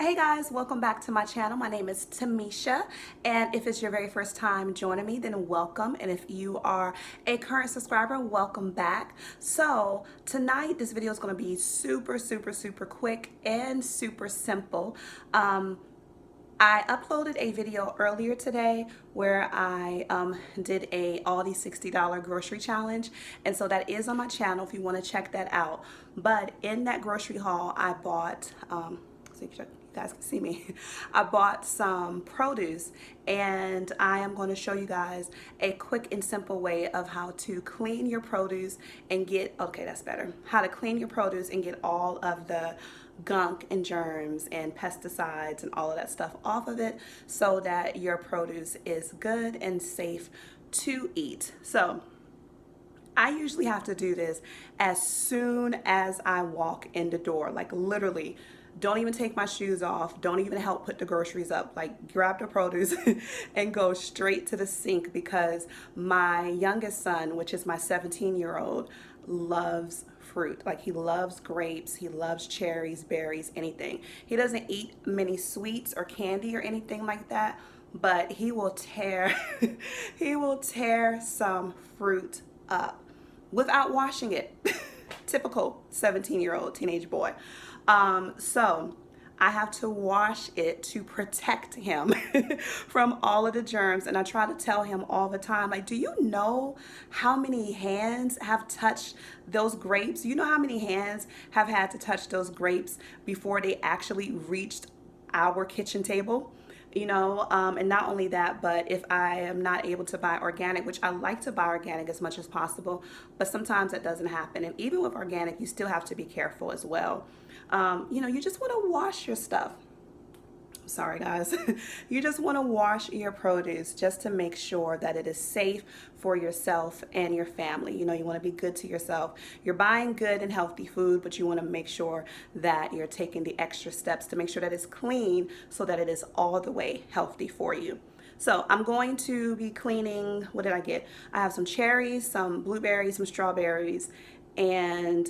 Hey guys, welcome back to my channel. My name is Tamisha, and if it's your very first time joining me, then welcome. And if you are a current subscriber, welcome back. So tonight, this video is going to be super quick and super simple. I uploaded a video earlier today where I did a Aldi $60 grocery challenge, and so that is on my channel if you want to check that out. But in that grocery haul, I bought see if you guys can see me. I bought some produce, and I am going to show you guys a quick and simple way of how to clean your produce and get, okay, that's better, how to clean your produce and get all of the gunk and germs and pesticides and all of that stuff off of it so that your produce is good and safe to eat. So I usually have to do this as soon as I walk in the door, like literally. Don't even take my shoes off. Don't even help put the groceries up. Like, grab the produce and go straight to the sink, because my youngest son, which is my 17-year-old, loves fruit. Like, he loves grapes, he loves cherries, berries, anything. He doesn't eat many sweets or candy or anything like that, but he will tear he will tear some fruit up without washing it. Typical 17-year-old teenage boy. So I have to wash it to protect him from all of the germs. And I try to tell him all the time, like, do you know how many hands have touched those grapes? You know how many hands have had to touch those grapes before they actually reached our kitchen table? You know, and not only that, but if I am not able to buy organic, which I like to buy organic as much as possible, but sometimes that doesn't happen. And even with organic, you still have to be careful as well. You know, you just want to wash your stuff. Sorry guys. You just want to wash your produce just to make sure that it is safe for yourself and your family. You know, you want to be good to yourself. You're buying good and healthy food, but you want to make sure that you're taking the extra steps to make sure that it's clean so that it is all the way healthy for you. So I'm going to be cleaning, what did I get? I have some cherries, some blueberries, some strawberries, and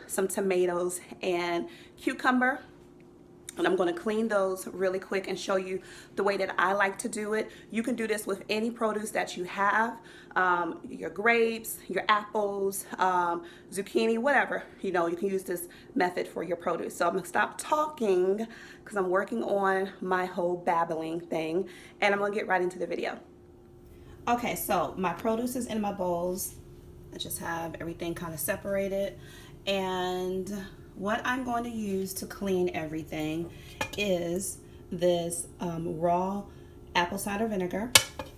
some tomatoes and cucumber. And I'm going to clean those really quick and show you the way that I like to do it. You can do this with any produce that you have, your grapes, your apples, zucchini, whatever. You know, you can use this method for your produce. So I'm going to stop talking because I'm working on my whole babbling thing, and I'm going to get right into the video. Okay, so my produce is in my bowls. I just have everything kind of separated, and what I'm going to use to clean everything is this raw apple cider vinegar.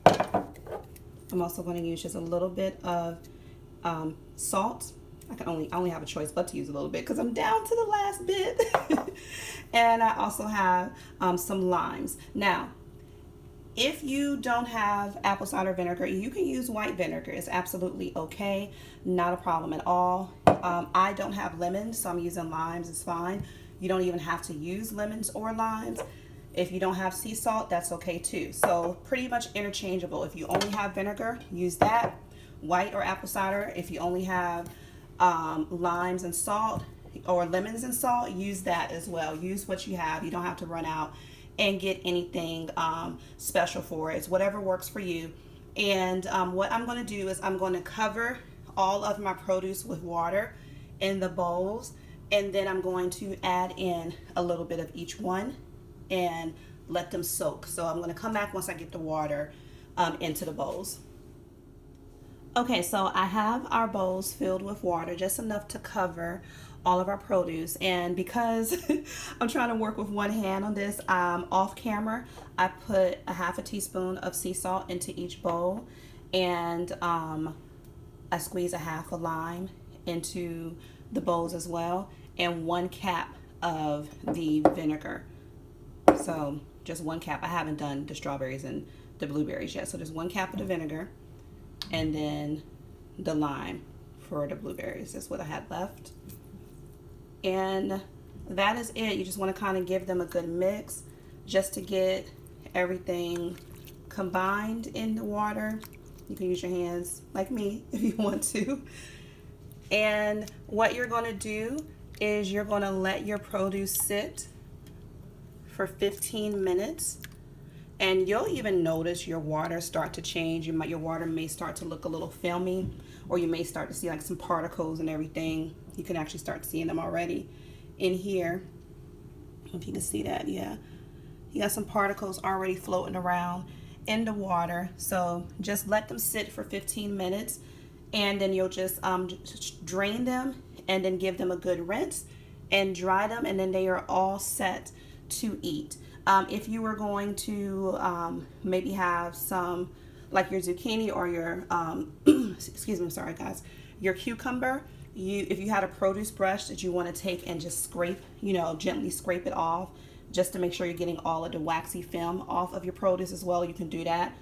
I'm also going to use just a little bit of salt. I only have a choice but to use a little bit because I'm down to the last bit. And I also have some limes. Now, if you don't have apple cider vinegar, you can use white vinegar. It's absolutely okay. Not a problem at all. I don't have lemons, so I'm using limes. It's fine. You don't even have to use lemons or limes. If you don't have sea salt, that's okay too. So pretty much interchangeable. If you only have vinegar, use that. White or apple cider. If you only have limes and salt or lemons and salt, use that as well. Use what you have. You don't have to run out and get anything special for it. It's whatever works for you. And what I'm going to do is I'm going to cover all of my produce with water in the bowls, and then I'm going to add in a little bit of each one and let them soak. So I'm going to come back once I get the water into the bowls. Okay, so I have our bowls filled with water, just enough to cover all of our produce. And because I'm trying to work with one hand on this, off camera, I put a half a teaspoon of sea salt into each bowl, and I squeeze a half a lime into the bowls as well, and 1 cap of the vinegar. So just 1 cap. I haven't done the strawberries and the blueberries yet. So just 1 cap of the vinegar, and then the lime for the blueberries. That's what I had left. And that is it. You just want to kind of give them a good mix just to get everything combined in the water. You can use your hands like me if you want to. And what you're going to do is you're going to let your produce sit for 15 minutes. And you'll even notice your water start to change. Your water may start to look a little filmy, or you may start to see like some particles and everything. You can actually start seeing them already in here. If you can see that, yeah. You got some particles already floating around in the water. So just let them sit for 15 minutes, and then you'll just drain them and then give them a good rinse and dry them, and then they are all set to eat. If you were going to maybe have some, like your zucchini or your, excuse me, sorry guys, your cucumber, if you had a produce brush that you want to take and just scrape, gently scrape it off, just to make sure you're getting all of the waxy film off of your produce as well, you can do that.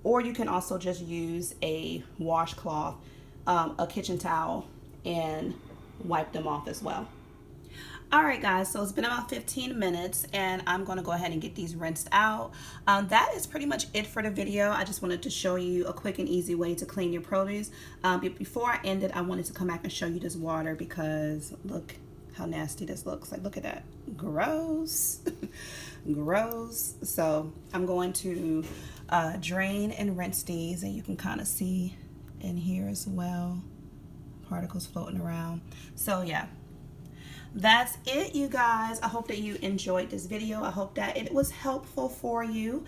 Or you can also just use a washcloth, a kitchen towel, and wipe them off as well. Alright guys, so it's been about 15 minutes and I'm going to go ahead and get these rinsed out. That is pretty much it for the video. I just wanted to show you a quick and easy way to clean your produce. But before I end it, I wanted to come back and show you this water because look how nasty this looks. Like, look at that. Gross. Gross. So I'm going to drain and rinse these, and you can kind of see in here as well, particles floating around. So yeah. That's it, you guys. I hope that you enjoyed this video. I hope that it was helpful for you.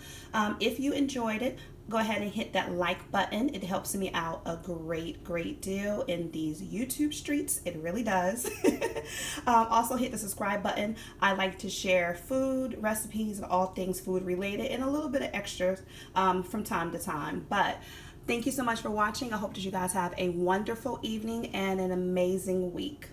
If you enjoyed it, go ahead and hit that like button. It helps me out a great deal in these YouTube streets. It really does. Also hit the subscribe button. I like to share food recipes and all things food related and a little bit of extras from time to time. But thank you so much for watching. I hope that you guys have a wonderful evening and an amazing week.